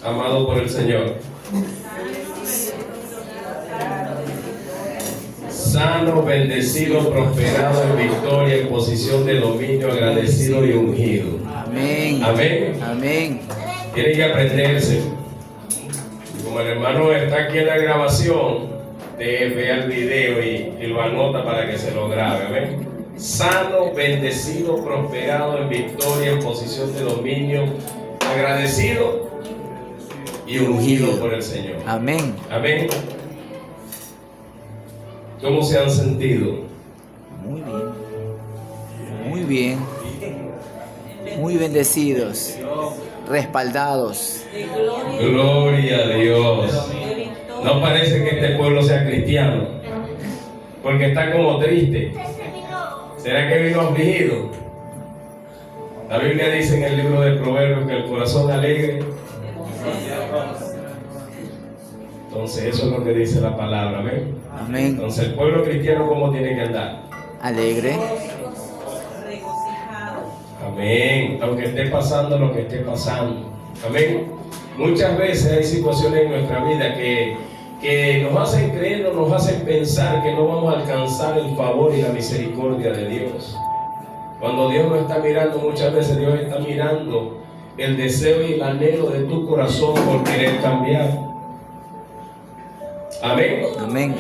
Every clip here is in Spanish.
amado por el Señor? Sano, bendecido, prosperado, en victoria, en posición de dominio, agradecido y ungido. Amén. Amén. Amén. Tienen que aprenderse. Como el hermano está aquí en la grabación, vea el video y lo anota para que se lo grabe. Amén. Sano, bendecido, prosperado, en victoria, en posición de dominio, agradecido y ungido por el Señor. Amén. Amén. ¿Cómo se han sentido? Muy bien. Muy bien. Muy bendecidos. Respaldados. Gloria a Dios. No parece que este pueblo sea cristiano, porque está como triste. ¿Será que vino afligido? La Biblia dice en el libro de Proverbios que el corazón alegre. Entonces eso es lo que dice la palabra. Amén. Amén. Entonces el pueblo cristiano, ¿cómo tiene que andar? Alegre. Amén. Aunque esté pasando lo que esté pasando. Amén. Muchas veces hay situaciones en nuestra vida que nos hacen creer o nos hacen pensar que no vamos a alcanzar el favor y la misericordia de Dios. Cuando Dios no está mirando, muchas veces Dios está mirando el deseo y el anhelo de tu corazón por querer cambiar. Amén. Amén.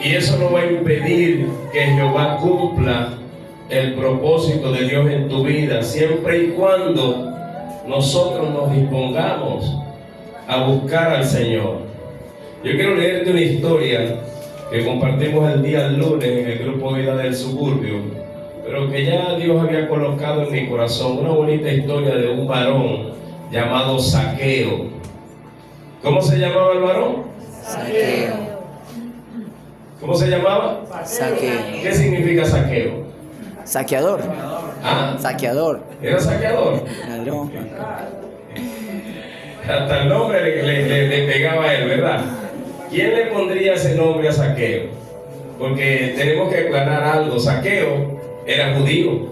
Y eso no va a impedir que Jehová cumpla el propósito de Dios en tu vida, siempre y cuando nosotros nos dispongamos a buscar al Señor. Yo quiero leerte una historia que compartimos el día lunes en el grupo Vida del Suburbio, pero que ya Dios había colocado en mi corazón. Una bonita historia de un varón llamado Zaqueo. ¿Cómo se llamaba el varón? Saqueo. ¿Cómo se llamaba? Saqueo. ¿Qué significa saqueo? Saqueador. ¿Ah? Saqueador. ¿Era saqueador? Ladrón. Hasta el nombre le pegaba a él, ¿verdad? ¿Quién le pondría ese nombre a Zaqueo? Porque tenemos que aclarar algo. Zaqueo era judío.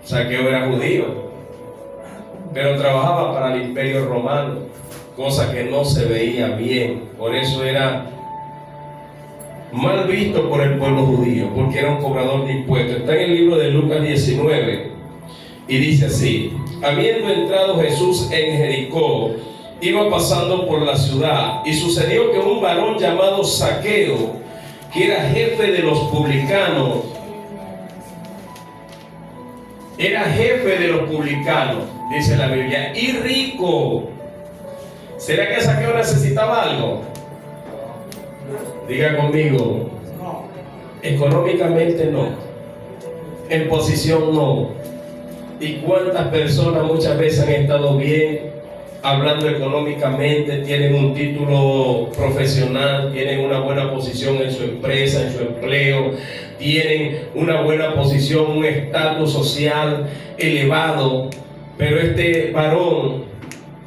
Zaqueo era judío, pero trabajaba para el Imperio Romano, cosa que no se veía bien. Por eso era mal visto por el pueblo judío, porque era un cobrador de impuestos. Está en el libro de Lucas 19 y dice así: habiendo entrado Jesús en Jericó, iba pasando por la ciudad, y sucedió que un varón llamado Zaqueo, que era jefe de los publicanos, dice la Biblia, y rico. ¿Será que Zaqueo necesitaba algo? Diga conmigo, económicamente no, en posición no. ¿Y cuántas personas muchas veces han estado bien, hablando económicamente, tienen un título profesional, tienen una buena posición en su empresa, en su empleo, tienen una buena posición, un estatus social elevado? Pero este varón,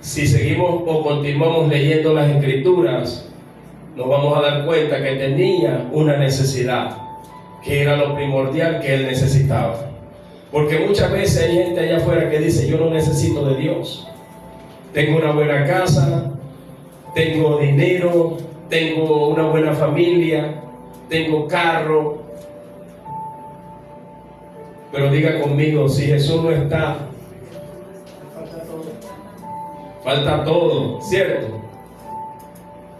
si seguimos o continuamos leyendo las Escrituras, nos vamos a dar cuenta que tenía una necesidad, que era lo primordial que él necesitaba. Porque muchas veces hay gente allá afuera que dice: yo no necesito de Dios. Tengo una buena casa, tengo dinero, tengo una buena familia, tengo carro. Pero diga conmigo, si Jesús no está, falta todo, ¿cierto?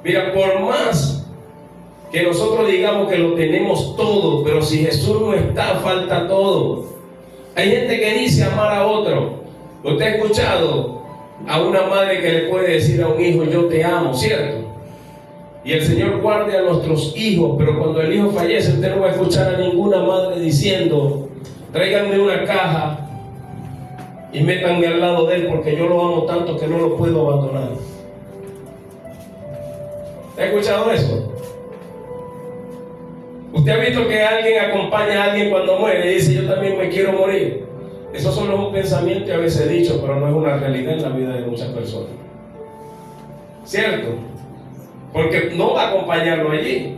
Mira, por más que nosotros digamos que lo tenemos todo, pero si Jesús no está, falta todo. Hay gente que dice amar a otro. Usted ha escuchado a una madre que le puede decir a un hijo: yo te amo, ¿cierto? Y el Señor guarde a nuestros hijos, pero cuando el hijo fallece, usted no va a escuchar a ninguna madre diciendo: tráiganme una caja y métanme al lado de él porque yo lo amo tanto que no lo puedo abandonar. ¿Ha escuchado eso? ¿Usted ha visto que alguien acompaña a alguien cuando muere y dice: yo también me quiero morir? Esos son los pensamientos que a veces he dicho, pero no es una realidad en la vida de muchas personas, ¿cierto? Porque no va a acompañarlo allí.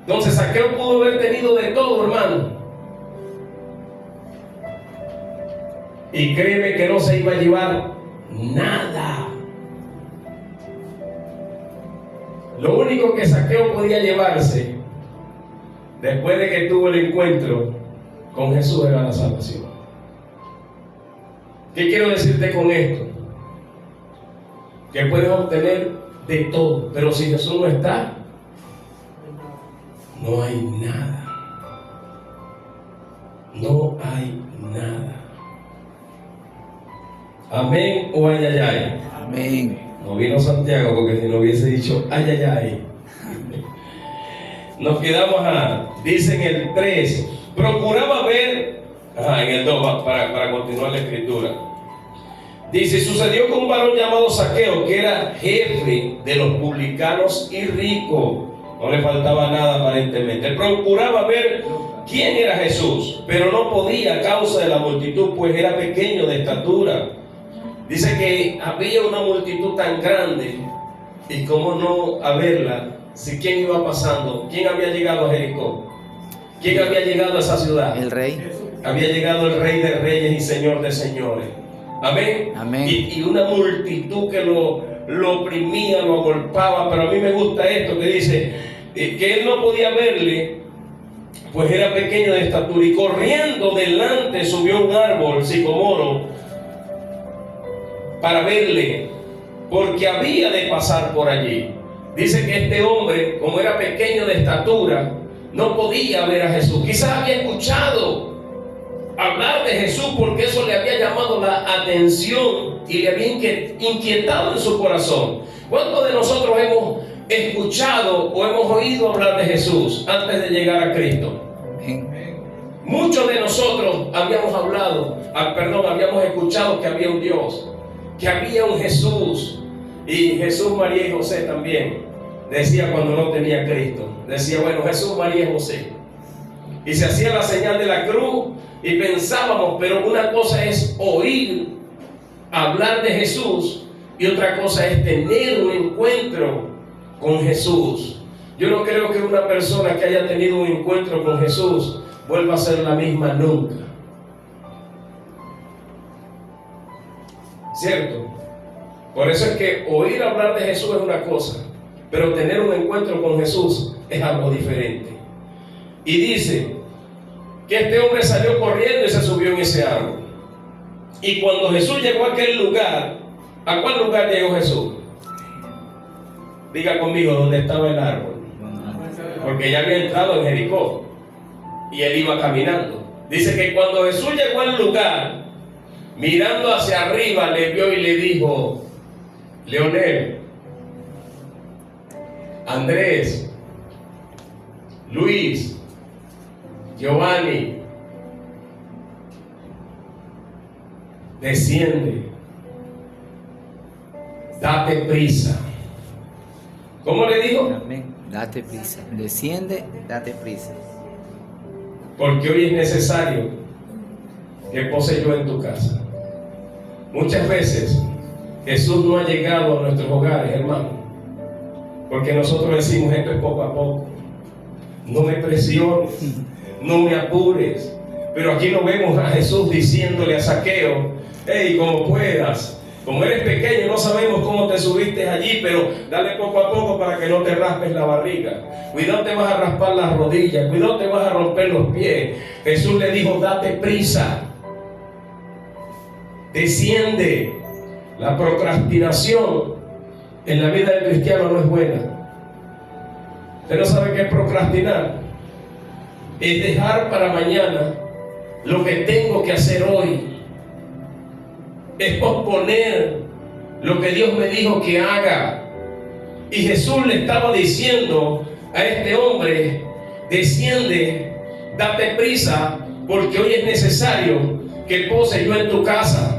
Entonces Zaqueo pudo haber tenido de todo, hermano, Y créeme que no se iba a llevar nada. Lo único que Zaqueo podía llevarse después de que tuvo el encuentro con Jesús era la salvación. ¿Qué quiero decirte con esto? Que puedes obtener de todo, pero si Jesús no está, no hay nada. No hay nada. Amén o ay, ay, ay. Amén. No vino Santiago porque si no hubiese dicho ay, ay, ay. Nos quedamos dice en el 3, procuraba ver, en el 2, para continuar la escritura. Dice, sucedió con un varón llamado Zaqueo, que era jefe de los publicanos y rico. No le faltaba nada aparentemente. Él procuraba ver quién era Jesús, pero no podía a causa de la multitud, pues era pequeño de estatura. Dice que había una multitud tan grande, y cómo no a verla, si quién iba pasando, quién había llegado a Jericó, quién había llegado a esa ciudad. El rey. Había llegado el Rey de Reyes y Señor de Señores. Amén. Amén. Y una multitud que lo oprimía, lo agolpaba. Pero a mí me gusta esto que dice que él no podía verle, pues era pequeño de estatura, y corriendo delante subió a un árbol sicomoro para verle, porque había de pasar por allí. Dice que este hombre, como era pequeño de estatura, no podía ver a Jesús. Quizás había escuchado hablar de Jesús porque eso le había llamado la atención y le había inquietado en su corazón. ¿Cuántos de nosotros hemos escuchado o hemos oído hablar de Jesús antes de llegar a Cristo? Amén. Muchos de nosotros habíamos escuchado que había un Dios, que había un Jesús, y Jesús, María y José también. Decía cuando no tenía Cristo, decía, bueno, Jesús, María y José, y se hacía la señal de la cruz. Y pensábamos, pero una cosa es oír hablar de Jesús y otra cosa es tener un encuentro con Jesús. Yo no creo que una persona que haya tenido un encuentro con Jesús vuelva a ser la misma nunca. ¿Cierto? Por eso es que oír hablar de Jesús es una cosa, pero tener un encuentro con Jesús es algo diferente. Y dice que este hombre salió corriendo y se subió en ese árbol. Y cuando Jesús llegó a aquel lugar, ¿a cuál lugar llegó Jesús? Diga conmigo, ¿dónde estaba el árbol? Porque ya había entrado en Jericó y él iba caminando. Dice que cuando Jesús llegó al lugar, mirando hacia arriba, le vio y le dijo, Leonel, Andrés, Luis, Giovanni, desciende, date prisa. ¿Cómo le dijo? Amén. Date prisa. Desciende, date prisa. Porque hoy es necesario que pose yo en tu casa. Muchas veces Jesús no ha llegado a nuestros hogares, hermano, porque nosotros decimos, esto es poco a poco. No me presiones, no me apures. Pero aquí no vemos a Jesús diciéndole a Zaqueo, hey, como puedas, como eres pequeño, no sabemos cómo te subiste allí, pero dale poco a poco para que no te raspes la barriga. Cuidado, te vas a raspar las rodillas, cuidado, te vas a romper los pies. Jesús le dijo, date prisa, desciende. La procrastinación en la vida del cristiano no es buena. ¿Usted no sabe qué es procrastinar? Es dejar para mañana lo que tengo que hacer hoy. Es posponer lo que Dios me dijo que haga. Y Jesús le estaba diciendo a este hombre, desciende, date prisa, porque hoy es necesario que pose yo en tu casa.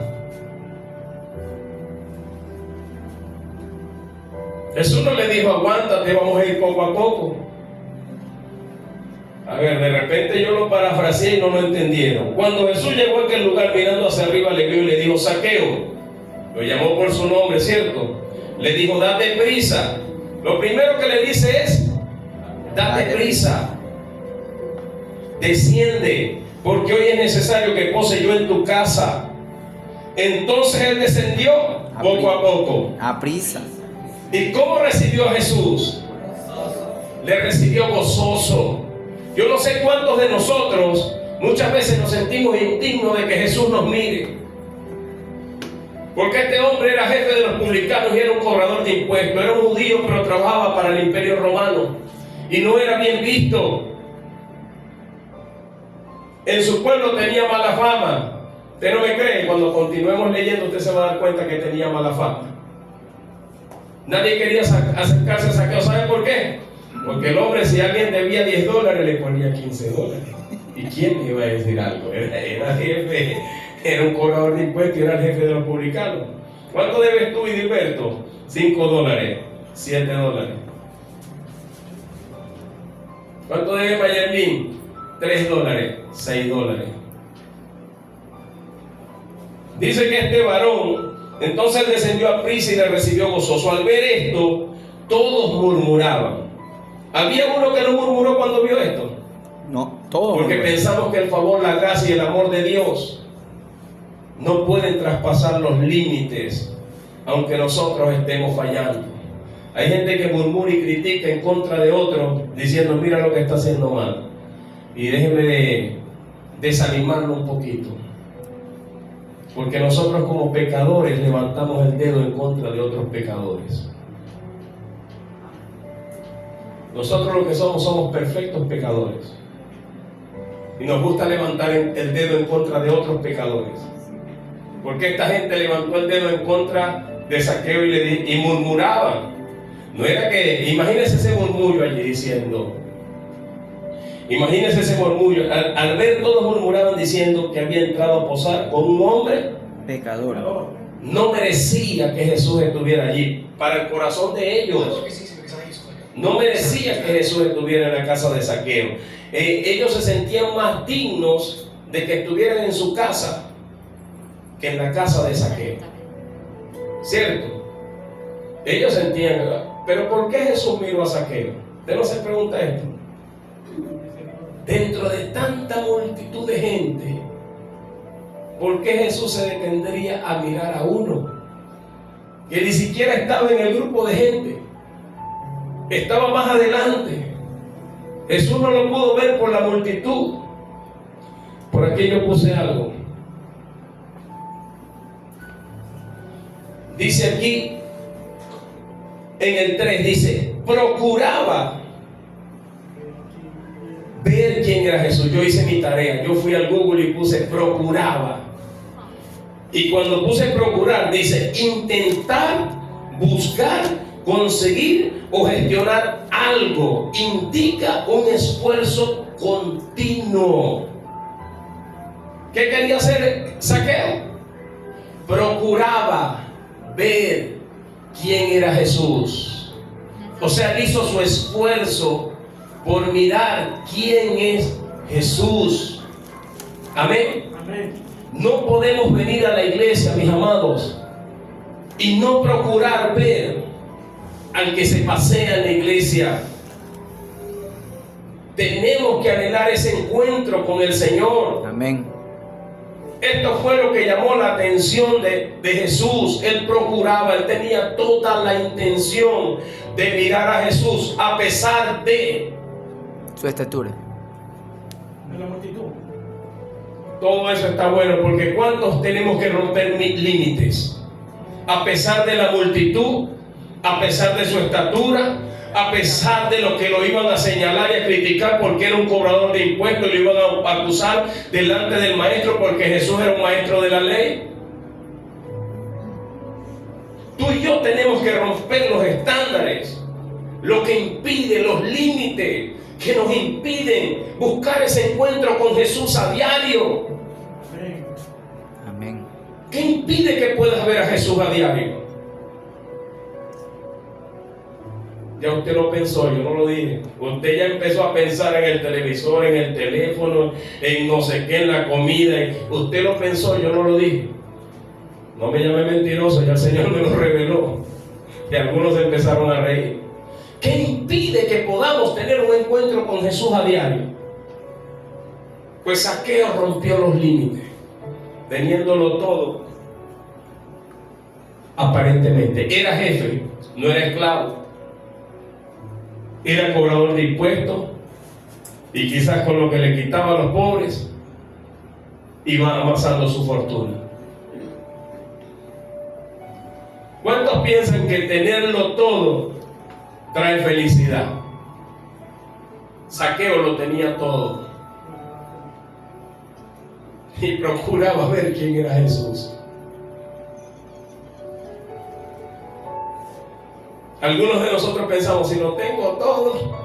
Jesús no le dijo, aguántate, vamos a ir poco a poco. A ver, de repente yo lo parafraseé y no lo entendieron. Cuando Jesús llegó a aquel lugar, mirando hacia arriba, le vio y le dijo, Zaqueo. Lo llamó por su nombre, ¿cierto? Le dijo, date prisa. Lo primero que le dice es, date prisa. Desciende, porque hoy es necesario que pose yo en tu casa. Entonces él descendió poco a poco. A prisa. ¿Y cómo recibió a Jesús? Le recibió gozoso. Yo no sé cuántos de nosotros muchas veces nos sentimos indignos de que Jesús nos mire. Porque este hombre era jefe de los publicanos y era un cobrador de impuestos. Era un judío, pero trabajaba para el Imperio Romano. Y no era bien visto. En su pueblo tenía mala fama. Usted no me cree, cuando continuemos leyendo usted se va a dar cuenta que tenía mala fama. Nadie quería acercarse a Zaqueo. ¿Sabe por qué? Porque el hombre, si alguien debía $10, le ponía $15. ¿Y quién le iba a decir algo? Era jefe, era un cobrador de impuestos y era el jefe de los publicanos. ¿Cuánto debes tú, Edilberto? $5, $7. ¿Cuánto debe Mayerlin? $3, $6. Dice que este varón, entonces descendió a prisa y le recibió gozoso. Al ver esto, todos murmuraban. ¿Había uno que no murmuró cuando vio esto? No, todos. Porque pensamos que el favor, la gracia y el amor de Dios no pueden traspasar los límites, aunque nosotros estemos fallando. Hay gente que murmura y critica en contra de otro, diciendo, mira lo que está haciendo mal. Y déjeme desanimarlo un poquito. Porque nosotros como pecadores levantamos el dedo en contra de otros pecadores. Nosotros lo que somos perfectos pecadores. Y nos gusta levantar el dedo en contra de otros pecadores. Porque esta gente levantó el dedo en contra de Zaqueo y murmuraban. No era que, imagínense ese murmullo allí diciendo, imagínense ese murmullo, al ver todos murmuraban diciendo que había entrado a posar con un hombre pecador. No merecía que Jesús estuviera allí. Para el corazón de ellos, no merecía que Jesús estuviera en la casa de Zaqueo. Ellos se sentían más dignos de que estuvieran en su casa que en la casa de Zaqueo. ¿Cierto? Ellos sentían, pero ¿por qué Jesús miró a Zaqueo? Usted no se pregunta esto. Dentro de tanta multitud de gente, ¿por qué Jesús se detendría a mirar a uno que ni siquiera estaba en el grupo de gente? Estaba más adelante. Jesús no lo pudo ver por la multitud. Por aquí yo puse algo. Dice aquí, en el 3, dice, procuraba ver quién era Jesús. Yo hice mi tarea. Yo fui al Google y puse procuraba. Y cuando puse procurar, dice intentar, buscar, conseguir o gestionar algo. Indica un esfuerzo continuo. ¿Qué quería hacer Zaqueo? Procuraba ver quién era Jesús. O sea, él hizo su esfuerzo por mirar quién es Jesús. Amén. Amén. No podemos venir a la iglesia, mis amados, y no procurar ver al que se pasea en la iglesia. Tenemos que anhelar ese encuentro con el Señor. Amén. Esto fue lo que llamó la atención de Jesús. Él procuraba, él tenía toda la intención de mirar a Jesús a pesar de su estatura, de la multitud. Todo eso está bueno, porque ¿cuántos tenemos que romper límites? A pesar de la multitud, a pesar de su estatura, a pesar de lo que lo iban a señalar y a criticar porque era un cobrador de impuestos y lo iban a acusar delante del maestro porque Jesús era un maestro de la ley. Tú y yo tenemos que romper los estándares, lo que impide, los límites que nos impiden buscar ese encuentro con Jesús a diario. Amén. ¿Qué impide que puedas ver a Jesús a diario? Ya usted lo pensó, yo no lo dije. Usted ya empezó a pensar en el televisor, en el teléfono, en no sé qué, en la comida. Usted lo pensó, yo no lo dije. No me llame mentiroso, ya el Señor me lo reveló. Y algunos empezaron a reír. ¿Qué impide que podamos tener un encuentro con Jesús a diario? Pues Zaqueo rompió los límites, teniéndolo todo, aparentemente. Era jefe, no era esclavo. Era cobrador de impuestos y quizás con lo que le quitaba a los pobres iba amasando su fortuna. ¿Cuántos piensan que tenerlo todo trae felicidad? Zaqueo lo tenía todo y procuraba ver quién era Jesús. Algunos de nosotros pensamos, si lo tengo todo,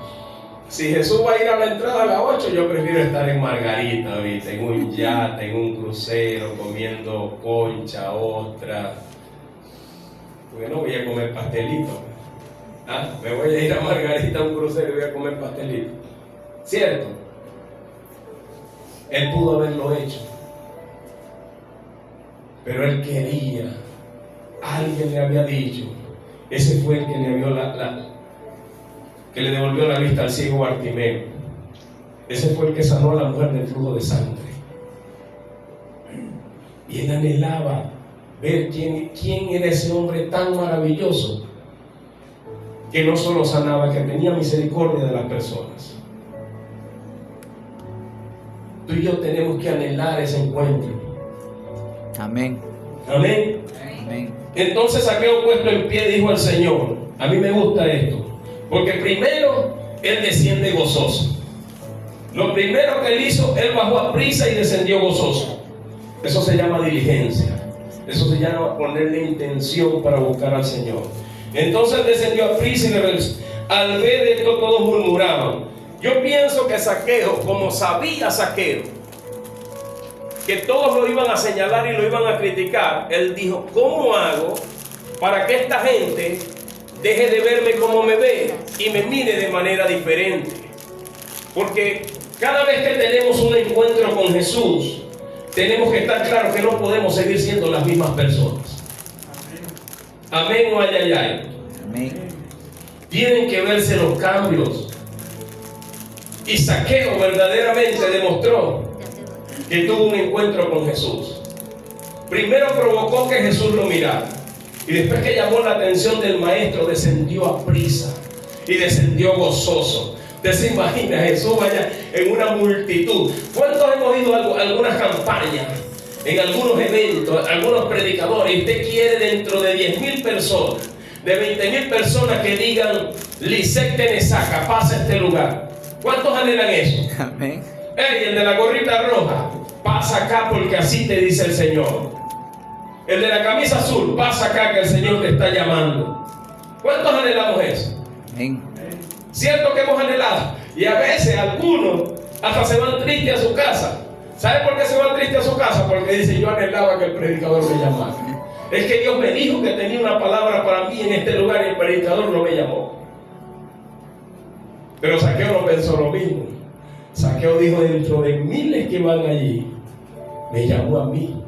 si Jesús va a ir a la entrada a las 8, yo prefiero estar en Margarita ahorita, en un yate, en un crucero, comiendo concha, ostra, porque no voy a comer pastelito. Me voy a ir a Margarita a un crucero y voy a comer pastelito. ¿Cierto? Él pudo haberlo hecho, pero él quería. Alguien le había dicho. Ese fue el que le vio que le devolvió la vista al ciego Bartimeo. Ese fue el que sanó a la mujer del flujo de sangre. Y él anhelaba ver quién era ese hombre tan maravilloso, que no solo sanaba, que tenía misericordia de las personas. Tú y yo tenemos que anhelar ese encuentro. Amén. Amén. Amén. Entonces Zaqueo, puesto en pie, dijo al Señor, a mí me gusta esto, porque primero él desciende gozoso. Lo primero que él hizo, él bajó a prisa y descendió gozoso. Eso se llama diligencia. Eso se llama ponerle intención para buscar al Señor. Entonces descendió a prisa y al ver esto todos murmuraban. Yo pienso que Zaqueo, como sabía Zaqueo que todos lo iban a señalar y lo iban a criticar, él dijo, ¿cómo hago para que esta gente deje de verme como me ve y me mire de manera diferente? Porque cada vez que tenemos un encuentro con Jesús, tenemos que estar claros que no podemos seguir siendo las mismas personas. Amén o ay, ay, ay. Amén. Tienen que verse los cambios. Y Zaqueo verdaderamente demostró que tuvo un encuentro con Jesús. Primero provocó que Jesús lo mirara, y después que llamó la atención del maestro, descendió a prisa y descendió gozoso. Usted se imagina Jesús vaya en una multitud. ¿Cuántos hemos ido a algunas campañas, en algunos eventos, algunos predicadores, y usted quiere dentro de 10,000 personas, de 20,000 personas que digan Lisek Tenesaca, pasa a este lugar? ¿Cuántos anhelan eso? Amén. Hey, el de la gorrita roja, pasa acá porque así te dice el Señor. El de la camisa azul, pasa acá que el Señor te está llamando. ¿Cuántos anhelamos eso? Amén. Cierto que hemos anhelado. Y a veces algunos hasta se van tristes a su casa. ¿Sabe por qué se van tristes a su casa? Porque dice, yo anhelaba que el predicador me llamara. Es que Dios me dijo que tenía una palabra para mí en este lugar y el predicador no me llamó. Pero Zaqueo no pensó lo mismo. Zaqueo dijo, dentro de miles que van allí, me llamó a mí.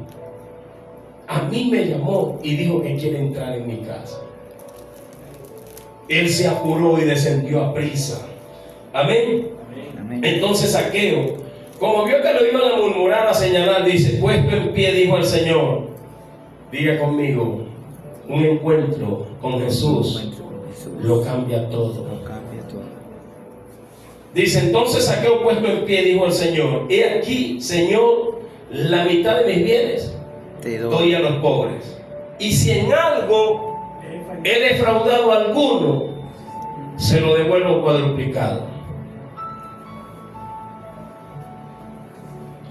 A mí me llamó y dijo que quiere entrar en mi casa. Él se apuró y descendió a prisa. Amén. Amén. Entonces Zaqueo, como vio que lo iban a murmurar, a señalar, dice, puesto en pie, dijo al Señor, diga conmigo, un encuentro con Jesús lo cambia todo. Lo cambia todo. Dice, entonces Zaqueo, puesto en pie, dijo al Señor, he aquí, Señor, la mitad de mis bienes Te doy a los pobres. Y si en algo he defraudado a alguno, se lo devuelvo cuadruplicado.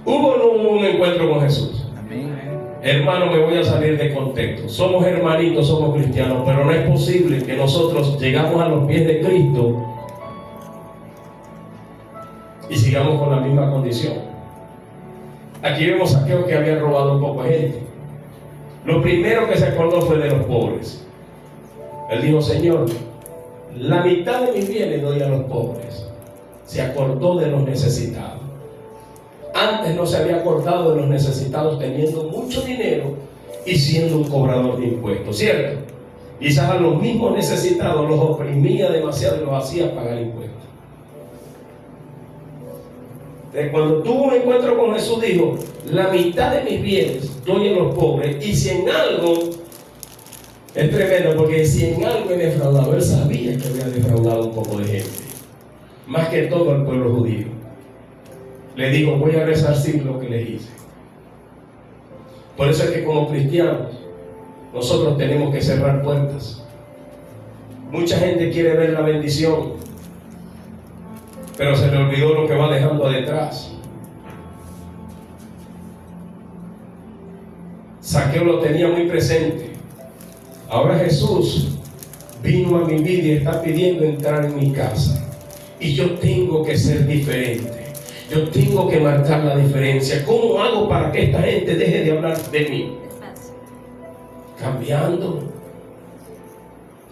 ¿Hubo o no hubo un encuentro con Jesús? Amén. Hermano, me voy a salir de contexto. Somos hermanitos, somos cristianos, pero no es posible que nosotros llegamos a los pies de Cristo y sigamos con la misma condición. Aquí vemos a Zaqueo que había robado un poco de gente. Lo primero que se acordó fue de los pobres. Él dijo, Señor, la mitad de mis bienes doy a los pobres. Se acordó de los necesitados. Antes no se había acordado de los necesitados teniendo mucho dinero y siendo un cobrador de impuestos, ¿cierto? Quizás a los mismos necesitados los oprimía demasiado y los hacía pagar impuestos. Entonces, cuando tuvo un encuentro con Jesús, dijo, la mitad de mis bienes doy a los pobres, y si en algo Es tremendo, porque si en algo he defraudado, él sabía que había defraudado un poco de gente, más que todo el pueblo judío. Le dijo, voy a resarcir lo que les hice. Por eso es que como cristianos nosotros tenemos que cerrar puertas. Mucha gente quiere ver la bendición, pero se le olvidó lo que va dejando detrás. Zaqueo lo tenía muy presente. Ahora Jesús vino a mi vida y está pidiendo entrar en mi casa. Y yo tengo que ser diferente. Yo tengo que marcar la diferencia. ¿Cómo hago para que esta gente deje de hablar de mí? Cambiando.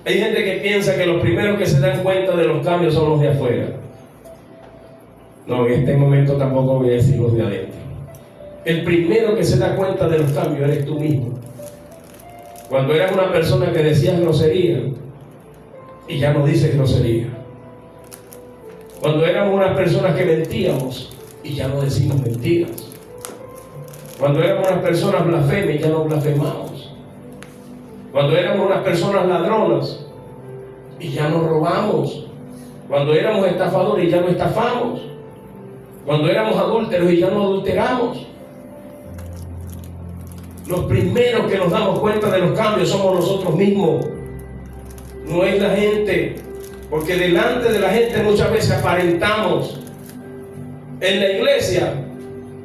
Hay gente que piensa que los primeros que se dan cuenta de los cambios son los de afuera. No, en este momento tampoco voy a decir los de adentro. El primero que se da cuenta de los cambios eres tú mismo. Cuando eras una persona que decías grosería y ya no dices grosería. Cuando éramos unas personas que mentíamos y ya no decimos mentiras. Cuando éramos unas personas blasfemas y ya no blasfemamos. Cuando éramos unas personas ladronas y ya no robamos. Cuando éramos estafadores y ya no estafamos. Cuando éramos adúlteros y ya no adulteramos. Los primeros que nos damos cuenta de los cambios somos nosotros mismos. No es la gente. Porque delante de la gente muchas veces aparentamos. En la iglesia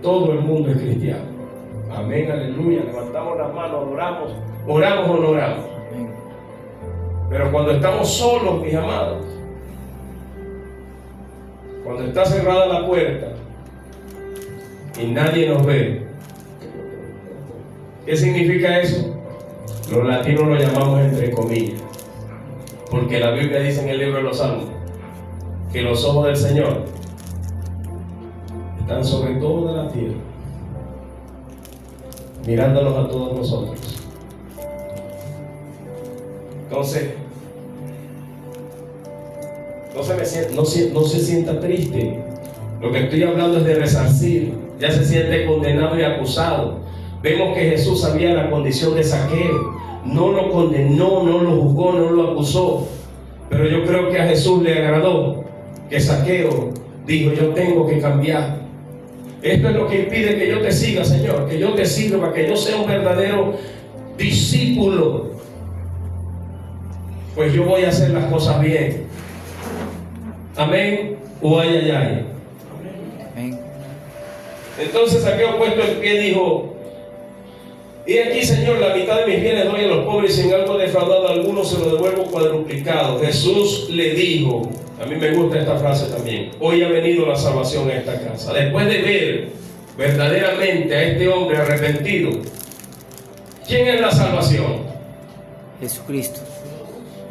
todo el mundo es cristiano. Amén, aleluya. Levantamos las manos, adoramos, oramos o no oramos. Pero cuando estamos solos, mis amados, cuando está cerrada la puerta y nadie nos ve, ¿qué significa eso? Los latinos lo llamamos entre comillas, porque la Biblia dice en el libro de los Salmos que los ojos del Señor están sobre toda la tierra, mirándonos a todos nosotros. Entonces, no se sienta triste. Lo que estoy hablando es de resarcir. Ya se siente condenado y acusado. Vemos que Jesús sabía la condición de Zaqueo. No lo condenó, no lo juzgó, no lo acusó. Pero yo creo que a Jesús le agradó que Zaqueo dijo, yo tengo que cambiar. Esto es lo que impide que yo te siga, Señor, que yo te sirva, que yo sea un verdadero discípulo. Pues yo voy a hacer las cosas bien. Amén o ay, ay, ay. Amén. Entonces Zaqueo, puesto en pie, dijo, y aquí, Señor, la mitad de mis bienes doy a los pobres, y en algo defraudado a algunos se lo devuelvo cuadruplicado. Jesús le dijo, a mí me gusta esta frase también, hoy ha venido la salvación a esta casa. Después de ver verdaderamente a este hombre arrepentido, ¿quién es la salvación? Jesucristo.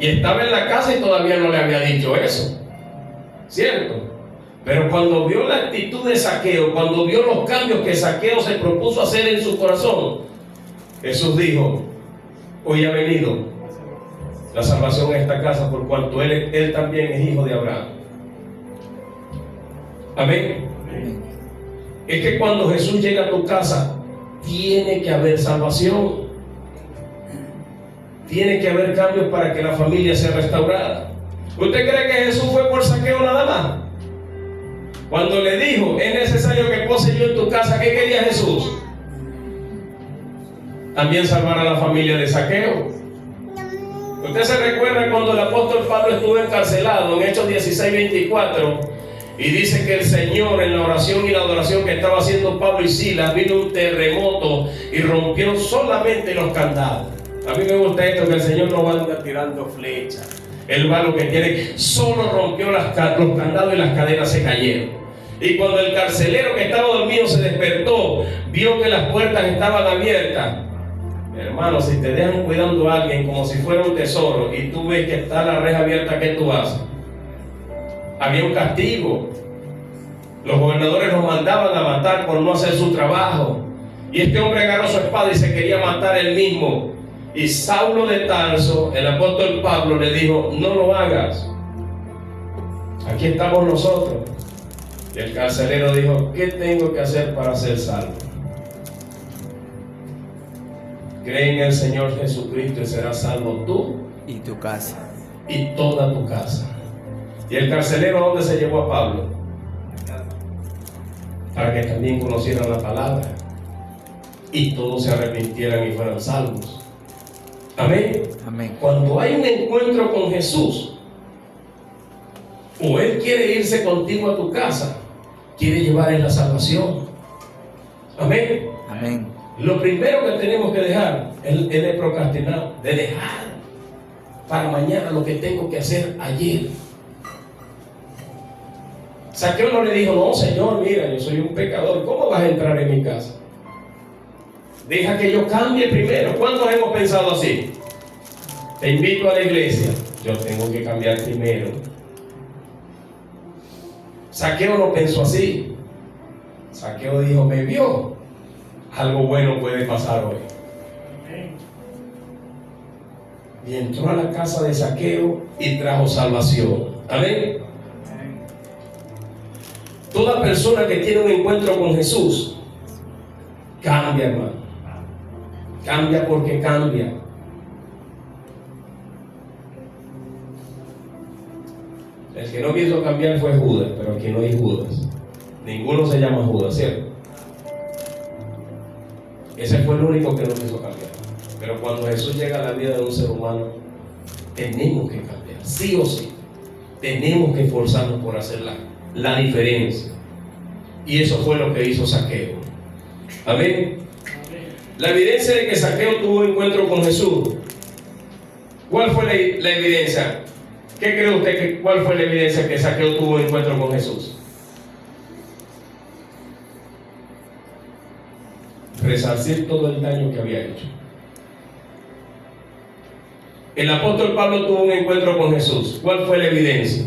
Y estaba en la casa y todavía no le había dicho eso, ¿cierto? Pero cuando vio la actitud de Zaqueo, cuando vio los cambios que Zaqueo se propuso hacer en su corazón, Jesús dijo, hoy ha venido la salvación a esta casa, por cuanto él también es hijo de Abraham. Amén. Es que cuando Jesús llega a tu casa, tiene que haber salvación. Tiene que haber cambios para que la familia sea restaurada. ¿Usted cree que Jesús fue por Zaqueo nada más? Cuando le dijo, es necesario que pose yo en tu casa, ¿qué quería Jesús? También salvar a la familia de Zaqueo. Usted se recuerda cuando el apóstol Pablo estuvo encarcelado en Hechos 16:24 y dice que el Señor, en la oración y la adoración que estaba haciendo Pablo y Silas, vino un terremoto y rompió solamente los candados. A mí me gusta esto, que el Señor no va tirando flechas. Él va lo que quiere, solo rompió los candados y las cadenas se cayeron. Y cuando el carcelero que estaba dormido se despertó, vio que las puertas estaban abiertas. Hermano, si te dejan cuidando a alguien como si fuera un tesoro y tú ves que está la reja abierta, ¿qué tú haces? Había un castigo. Los gobernadores los mandaban a matar por no hacer su trabajo. Y este hombre agarró su espada y se quería matar él mismo. Y Saulo de Tarso, el apóstol Pablo, le dijo, no lo hagas. Aquí estamos nosotros. Y el carcelero dijo, ¿qué tengo que hacer para ser salvo? Cree en el Señor Jesucristo y serás salvo tú y tu casa. y toda tu casa. ¿Y el carcelero a dónde se llevó a Pablo? Para que también conocieran la palabra y todos se arrepintieran y fueran salvos. Amén. Amén. Cuando hay un encuentro con Jesús, o Él quiere irse contigo a tu casa, quiere llevar en la salvación. Amén. Amén. Lo primero que tenemos que dejar es de procrastinar, de dejar para mañana lo que tengo que hacer ayer. Saqueo no le dijo, no, Señor, mira, yo soy un pecador, ¿cómo vas a entrar en mi casa? Deja que yo cambie primero. ¿Cuántos hemos pensado así? Te invito a la iglesia, yo tengo que cambiar primero. Saqueo no pensó así. Saqueo dijo, me vio, algo bueno puede pasar hoy. Y entró a la casa de Saqueo y trajo salvación. Amén. Toda persona que tiene un encuentro con Jesús cambia, hermano. Cambia porque cambia. El que no quiso cambiar fue Judas, pero aquí no hay Judas. Ninguno se llama Judas, ¿cierto? Ese fue el único que no quiso cambiar. Pero cuando Jesús llega a la vida de un ser humano, tenemos que cambiar, sí o sí. Tenemos que esforzarnos por hacer la diferencia. Y eso fue lo que hizo Saqueo. Amén. La evidencia de que Saqueo tuvo un encuentro con Jesús. ¿Cuál fue la evidencia? ¿Qué cree usted cuál fue la evidencia que Saqueo tuvo un encuentro con Jesús? Resarcir todo el daño que había hecho. El apóstol Pablo tuvo un encuentro con Jesús. ¿Cuál fue la evidencia?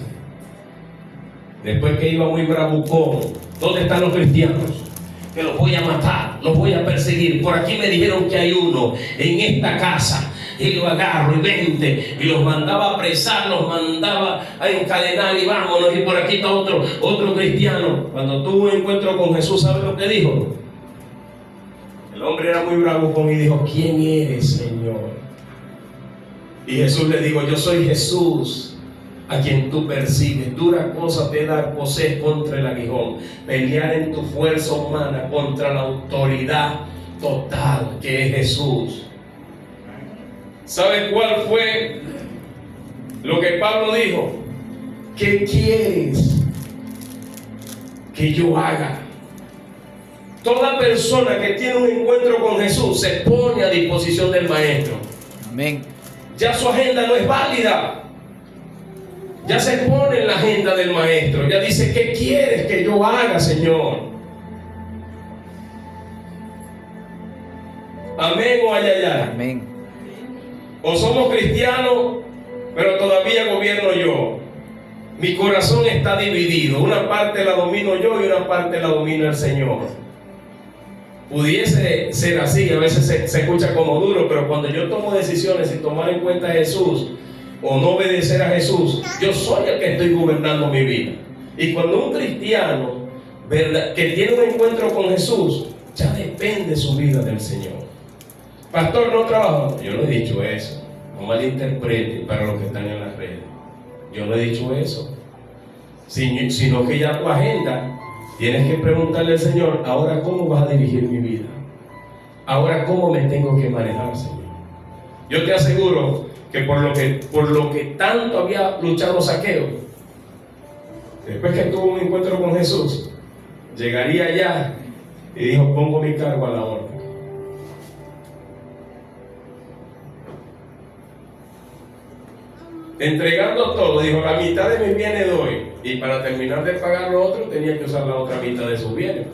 Después que iba muy bravucón, ¿dónde están los cristianos? Que los voy a matar, los voy a perseguir. Por aquí me dijeron que hay uno en esta casa. Y lo agarro y vente. Y los mandaba a apresar, los mandaba a encadenar y vámonos. Y por aquí está otro cristiano. Cuando tuvo un encuentro con Jesús, ¿sabe lo que dijo? El hombre era muy bravucón y dijo, ¿quién eres, Señor? Y Jesús le dijo, yo soy Jesús, a quien tú persigues. Dura cosa te dar poseer contra el aguijón, pelear en tu fuerza humana contra la autoridad total que es Jesús. ¿Sabes cuál fue lo que Pablo dijo? ¿Qué quieres que yo haga? Toda persona que tiene un encuentro con Jesús se pone a disposición del Maestro. Amén. Ya su agenda no es válida. Ya se pone en la agenda del Maestro. Ya dice, ¿qué quieres que yo haga, Señor? Amén o ayayay. Amén. O somos cristianos, pero todavía gobierno yo. Mi corazón está dividido. Una parte la domino yo y una parte la domina el Señor. Pudiese ser así, a veces se escucha como duro, pero cuando yo tomo decisiones sin tomar en cuenta a Jesús o no obedecer a Jesús, yo soy el que estoy gobernando mi vida. Y cuando un cristiano, ¿verdad?, que tiene un encuentro con Jesús, ya depende su vida del Señor. Pastor, no trabajo. Yo no he dicho eso. No malinterprete para los que están en las redes. Yo no he dicho eso. Sino que ya tu agenda, tienes que preguntarle al Señor, ahora cómo vas a dirigir mi vida. Ahora cómo me tengo que manejar, Señor. Yo te aseguro que por lo que tanto había luchado Saqueo, después que tuvo un encuentro con Jesús, llegaría allá y dijo, pongo mi cargo a la orden. Entregando todo, dijo, la mitad de mis bienes doy, y para terminar de pagar lo otro tenía que usar la otra mitad de sus bienes.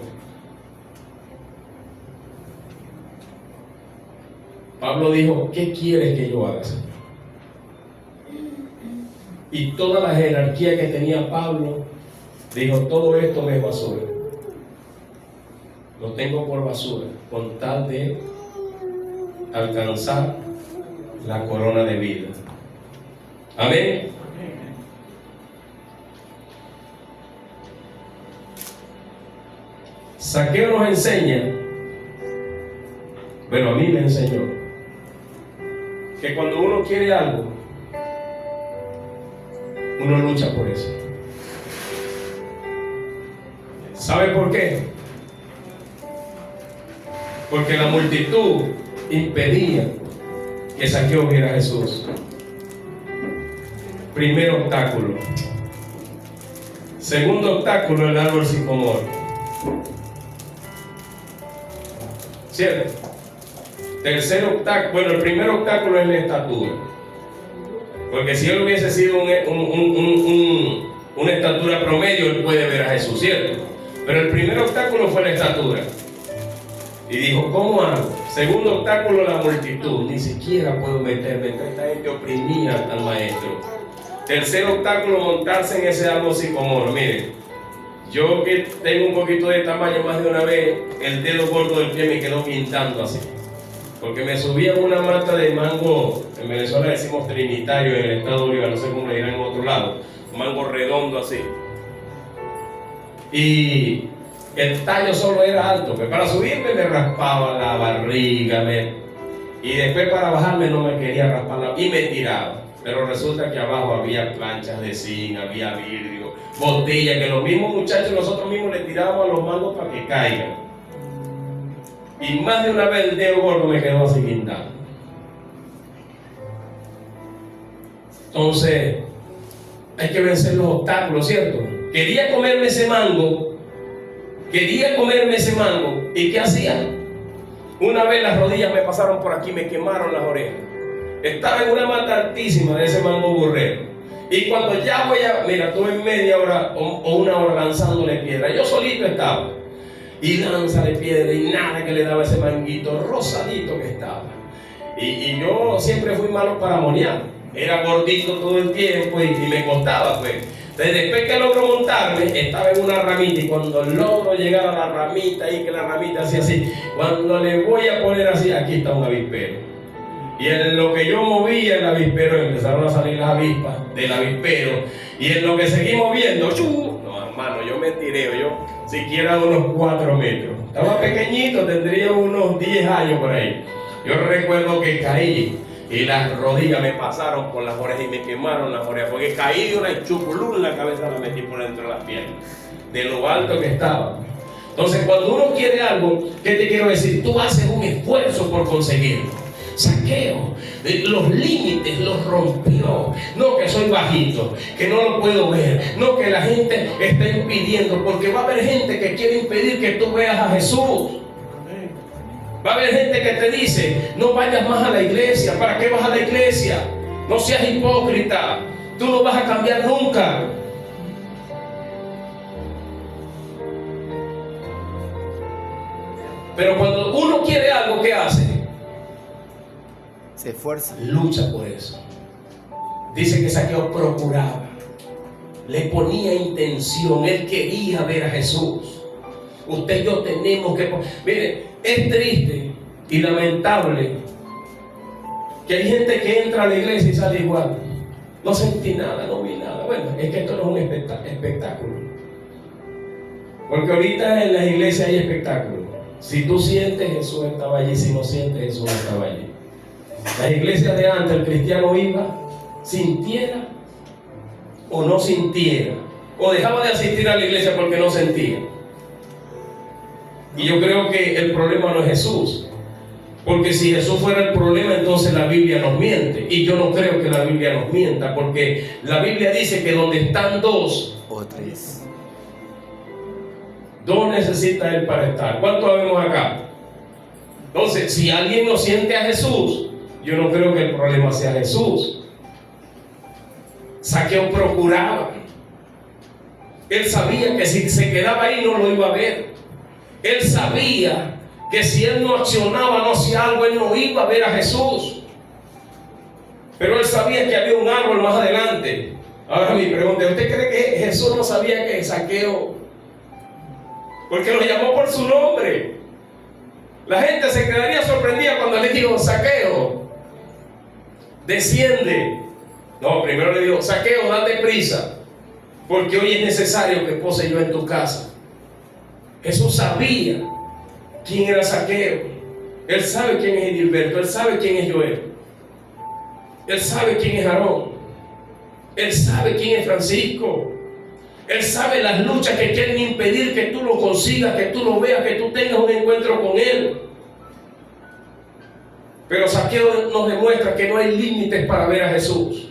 Pablo dijo, ¿qué quieres que yo haga, Señor? Y toda la jerarquía que tenía Pablo dijo, todo esto me es basura, lo tengo por basura, con tal de alcanzar la corona de vida. Amén. Saqueo nos enseña, bueno, a mí me enseñó que cuando uno quiere algo, uno lucha por eso. ¿Sabe por qué? Porque la multitud impedía que Zaqueo viera a Jesús. Primer obstáculo. Segundo obstáculo, el árbol sicomoro. ¿Cierto? Tercer obstáculo, bueno, el primer obstáculo es la estatura. Porque si él hubiese sido una estatura promedio, él puede ver a Jesús, ¿cierto? Pero el primer obstáculo fue la estatura. Y dijo, ¿cómo hago? Segundo obstáculo, la multitud. Ni siquiera puedo meterme. Esta gente oprimía al maestro. Tercer obstáculo, montarse en ese árbol sicomoro. Miren, yo que tengo un poquito de tamaño, más de una vez, el dedo gordo del pie me quedó pintando así. Porque me subí a una mata de mango, en Venezuela decimos trinitario, en el estado de Bolívar, no sé cómo le dirán en otro lado, un mango redondo así. Y el tallo solo era alto, que para subirme me raspaba la barriga, y después para bajarme no me quería raspar y me tiraba. Pero resulta que abajo había planchas de zinc, había vidrio, botellas, que los mismos muchachos nosotros mismos le tirábamos a los mangos para que caigan. Y más de una vez el dedo gordo me quedó así guindado. Entonces, hay que vencer los obstáculos, ¿cierto? Quería comerme ese mango. ¿Y qué hacía? Una vez las rodillas me pasaron por aquí, me quemaron las orejas. Estaba en una mata altísima de ese mango burrero. Y cuando ya mira, tuve media hora o una hora lanzándole piedra. Yo solito estaba. Y lánzale piedra y nada que le daba ese manguito rosadito que estaba. Y yo siempre fui malo para monear. Era gordito todo el tiempo y me costaba, pues. Entonces, después que logro montarme, estaba en una ramita, y cuando logro llegar a la ramita y que la ramita hacía así, cuando le voy a poner así, aquí está un avispero. Y en lo que yo movía el avispero, empezaron a salir las avispas del avispero. Y en lo que seguí moviendo, no, hermano, yo me tiré, yo siquiera unos 4 metros. Estaba pequeñito, tendría unos 10 años por ahí. Yo recuerdo que caí y las rodillas me pasaron por las orejas y me quemaron las orejas, porque caí de una chuculú en la cabeza, la metí por dentro de las piernas, de lo alto que estaba. Entonces, cuando uno quiere algo, ¿qué te quiero decir? Tú haces un esfuerzo por conseguirlo. Zaqueo, los límites los rompió. No que soy bajito, que no lo puedo ver, no que la gente está impidiendo, porque va a haber gente que quiere impedir que tú veas a Jesús. Va a haber gente que te dice, no vayas más a la iglesia. ¿Para qué vas a la iglesia? No seas hipócrita, tú no vas a cambiar nunca. Pero cuando uno quiere algo, ¿qué hace? Se esfuerza. Lucha por eso. Dice que Zaqueo procuraba, le ponía intención, él quería ver a Jesús. Usted y yo tenemos que... Mire, es triste y lamentable que hay gente que entra a la iglesia y sale igual. No sentí nada, no vi nada. Bueno, es que esto no es un espectáculo. Porque ahorita en las iglesias hay espectáculo. Si tú sientes, Jesús estaba allí. Si no sientes, Jesús no estaba allí. Las iglesias de antes, el cristiano iba, sintiera o no sintiera, o dejaba de asistir a la iglesia porque no sentía. Y yo creo que el problema no es Jesús, porque si Jesús fuera el problema, entonces la Biblia nos miente. Y yo no creo que la Biblia nos mienta, porque la Biblia dice que donde están dos o tres, dos necesita él para estar. ¿Cuántos vemos acá? Entonces, si alguien no siente a Jesús, yo no creo que el problema sea Jesús. Zaqueo procuraba. Él sabía que si se quedaba ahí no lo iba a ver. Él sabía que si él no accionaba, no hacía algo, él no iba a ver a Jesús. Pero él sabía que había un árbol más adelante. Ahora mi pregunta, ¿usted cree que Jesús no sabía que Zaqueo? Porque lo llamó por su nombre. La gente se quedaría sorprendida cuando le dijo, Zaqueo, desciende. No, primero le dijo, Zaqueo, date prisa, porque hoy es necesario que pose yo en tu casa. Jesús sabía quién era Zaqueo. Él sabe quién es Edilberto, él sabe quién es Joel. Él sabe quién es Aarón. Él sabe quién es Francisco. Él sabe las luchas que quieren impedir que tú lo consigas, que tú lo veas, que tú tengas un encuentro con Él. Pero Zaqueo nos demuestra que no hay límites para ver a Jesús.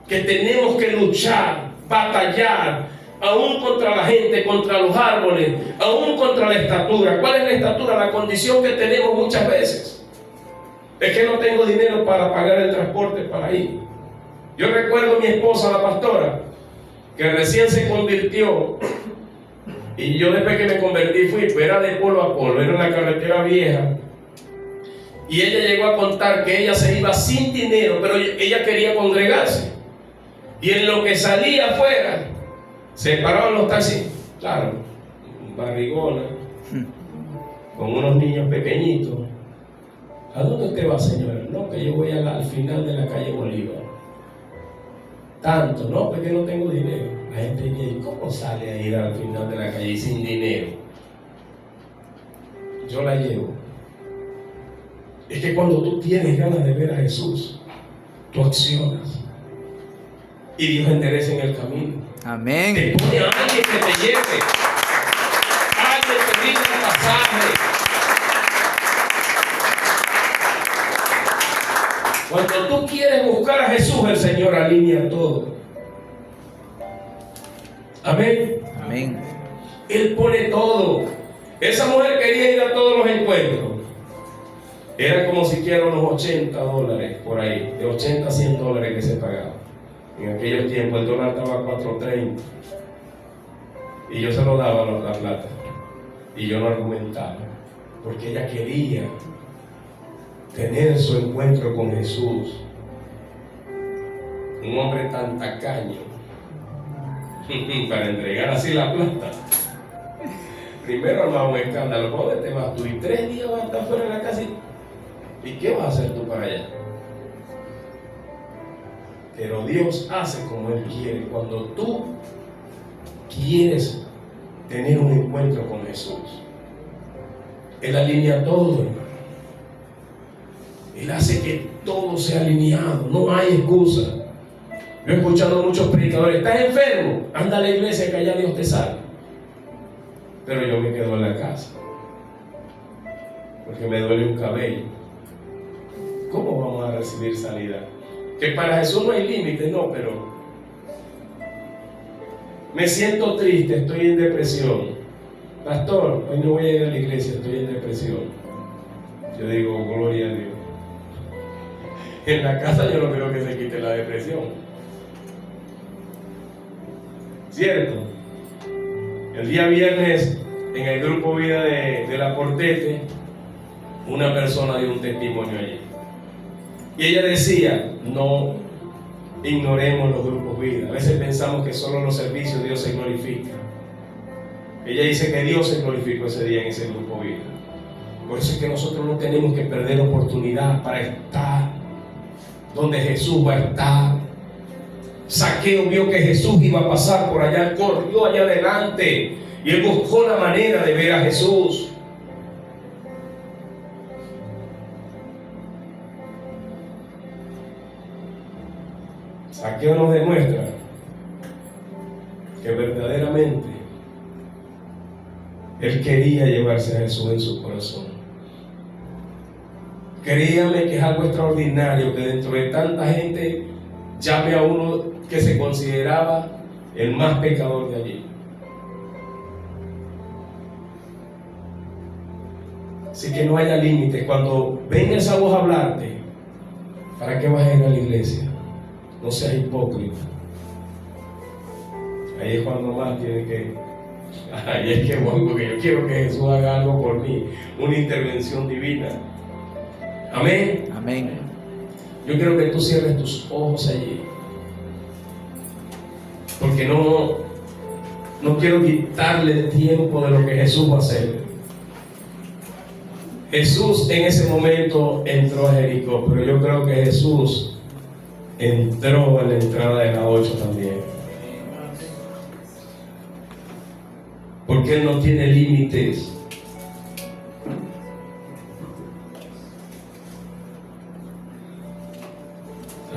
Que tenemos que luchar, batallar, aún contra la gente, contra los árboles, aún contra la estatura. ¿Cuál es la estatura? La condición que tenemos muchas veces. Es que no tengo dinero para pagar el transporte para ir. Yo recuerdo a mi esposa, la pastora, que recién se convirtió, y yo después que me convertí fui, era de polo a polo, era una carretera vieja, y ella llegó a contar que ella se iba sin dinero, pero ella quería congregarse, y en lo que salía afuera, se paraban los taxis, claro, barrigona, con unos niños pequeñitos. ¿A dónde usted va, señora? No, que yo voy al final de la calle Bolívar. Tanto, no, porque no tengo dinero. La gente dice, ¿cómo sale a ir al final de la calle sin dinero? Yo la llevo. Es que cuando tú tienes ganas de ver a Jesús, tú accionas. Y Dios endereza en el camino. Amén. Te pone a alguien que te lleve. Alguien te diga el pasaje. Cuando tú quieres buscar a Jesús, el Señor alinea todo. Amén. Amén. Él pone todo. Esa mujer quería ir a todos los encuentros. Era como siquiera unos $80 por ahí. De 80 a $100 que se pagaba. En aquellos tiempos el dólar estaba a 4.30. Y yo se lo daba la plata. Y yo no argumentaba. Porque ella quería tener su encuentro con Jesús. Un hombre tan tacaño para entregar así la plata. Primero armaba un escándalo. ¿Dónde te vas tú? Y 3 días vas a estar fuera de la casa. ¿Y qué vas a hacer tú para allá? Pero Dios hace como Él quiere. Cuando tú quieres tener un encuentro con Jesús, Él alinea todo, hermano. Él hace que todo sea alineado, no hay excusa. Yo he escuchado a muchos predicadores, ¿estás enfermo? Anda a la iglesia que allá Dios te salve. Pero yo me quedo en la casa, porque me duele un cabello. ¿Cómo vamos a recibir sanidad? Que para Jesús no hay límite, no, pero me siento triste, estoy en depresión. Pastor, hoy no voy a ir a la iglesia, estoy en depresión. Yo digo, gloria a Dios. En la casa yo no creo que se quite la depresión. ¿Cierto? El día viernes, en el grupo Vida de la Portete, una persona dio un testimonio allí. Y ella decía, no ignoremos los grupos Vida. A veces pensamos que solo en los servicios Dios se glorifica. Ella dice que Dios se glorificó ese día en ese grupo Vida. Por eso es que nosotros no tenemos que perder oportunidad para estar donde Jesús va a estar. Zaqueo vio que Jesús iba a pasar por allá, corrió allá adelante y él buscó la manera de ver a Jesús. Zaqueo nos demuestra que verdaderamente él quería llevarse a Jesús en su corazón. Créanme que es algo extraordinario que dentro de tanta gente llame a uno que se consideraba el más pecador de allí. Así que no haya límites. Cuando venga esa voz a hablarte, ¿para qué vas a ir a la iglesia? No seas hipócrita. Ahí es cuando más tiene que... Ahí es que voy, porque yo quiero que Jesús haga algo por mí. Una intervención divina. Amén. Amén. Yo quiero que tú cierres tus ojos allí. Porque no quiero quitarle el tiempo de lo que Jesús va a hacer. Jesús en ese momento entró a Jericó, pero yo creo que Jesús entró en la entrada de la 8 también. Porque Él no tiene límites.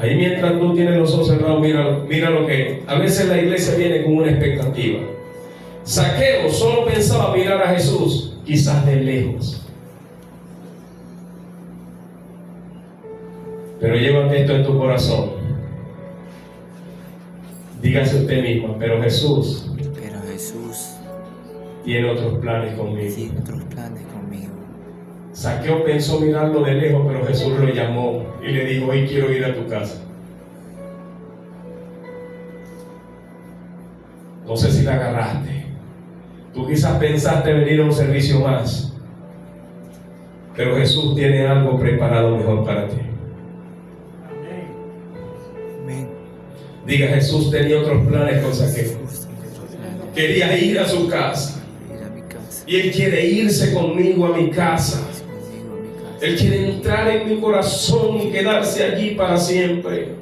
Ahí mientras tú tienes los ojos cerrados, mira lo que a veces la iglesia viene con una expectativa. Zaqueo solo pensaba mirar a Jesús, quizás de lejos. Pero llévate esto en tu corazón. Dígase usted mismo, pero Jesús tiene otros planes conmigo. Tiene otros planes conmigo. Zaqueo pensó mirarlo de lejos, pero Jesús lo llamó y le dijo: hoy quiero ir a tu casa. No sé si la agarraste. Tú quizás pensaste venir a un servicio más, pero Jesús tiene algo preparado mejor para ti. Amén. Diga: Jesús tenía otros planes con Zaqueo. Quería ir a su casa. Y Él quiere irse conmigo a mi casa. Él quiere entrar en mi corazón y quedarse allí para siempre.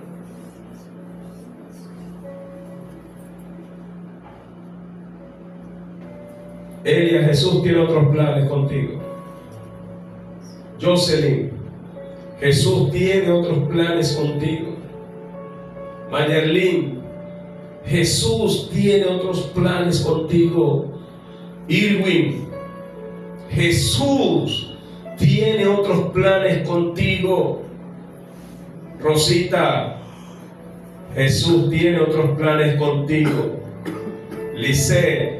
Elia, Jesús tiene otros planes contigo. Jocelyn, Jesús tiene otros planes contigo. Mayerlin, Jesús tiene otros planes contigo. Irwin, Jesús tiene otros planes contigo. Rosita, Jesús tiene otros planes contigo. Lisette,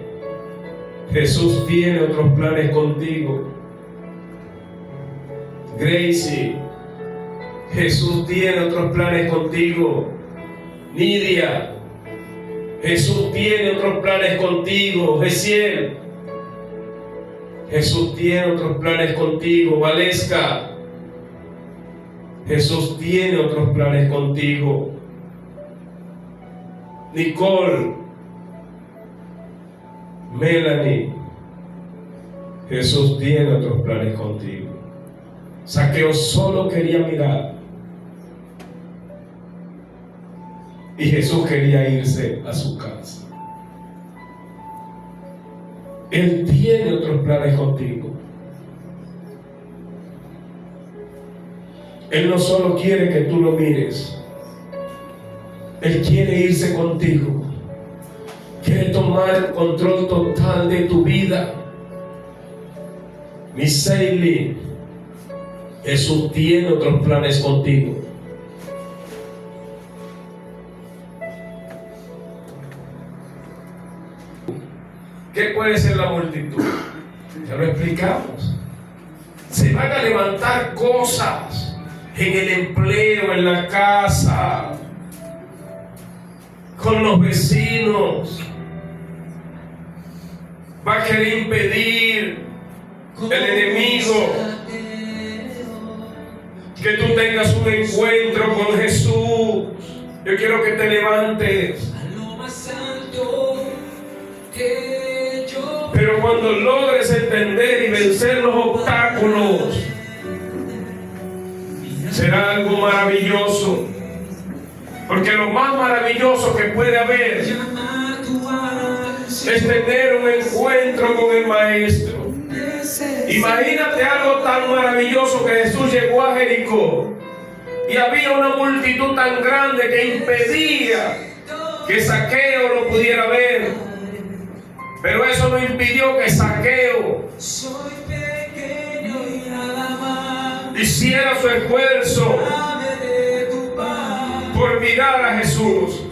Jesús tiene otros planes contigo. Gracie, Jesús tiene otros planes contigo. Nidia, Jesús tiene otros planes contigo. Gesiel, Jesús tiene otros planes contigo. Valesca, Jesús tiene otros planes contigo. Nicole, Melanie, Jesús tiene otros planes contigo. Zaqueo solo quería mirar y Jesús quería irse a su casa. Él tiene otros planes contigo. Él no solo quiere que tú lo mires, Él quiere irse contigo. Quiere tomar el control total de tu vida. Miss Seili, Jesús tiene otros planes contigo. ¿Qué puede ser la multitud? Ya lo explicamos. Se van a levantar cosas en el empleo, en la casa, con los vecinos. Va a querer impedir el enemigo que tú tengas un encuentro con Jesús. Yo quiero que te levantes. Pero cuando logres entender y vencer los obstáculos, será algo maravilloso. Porque lo más maravilloso que puede haber es tener un encuentro con el Maestro. Imagínate algo tan maravilloso, que Jesús llegó a Jericó y había una multitud tan grande que impedía que Zaqueo lo pudiera ver. Pero eso no impidió que Zaqueo hiciera su esfuerzo por mirar a Jesús.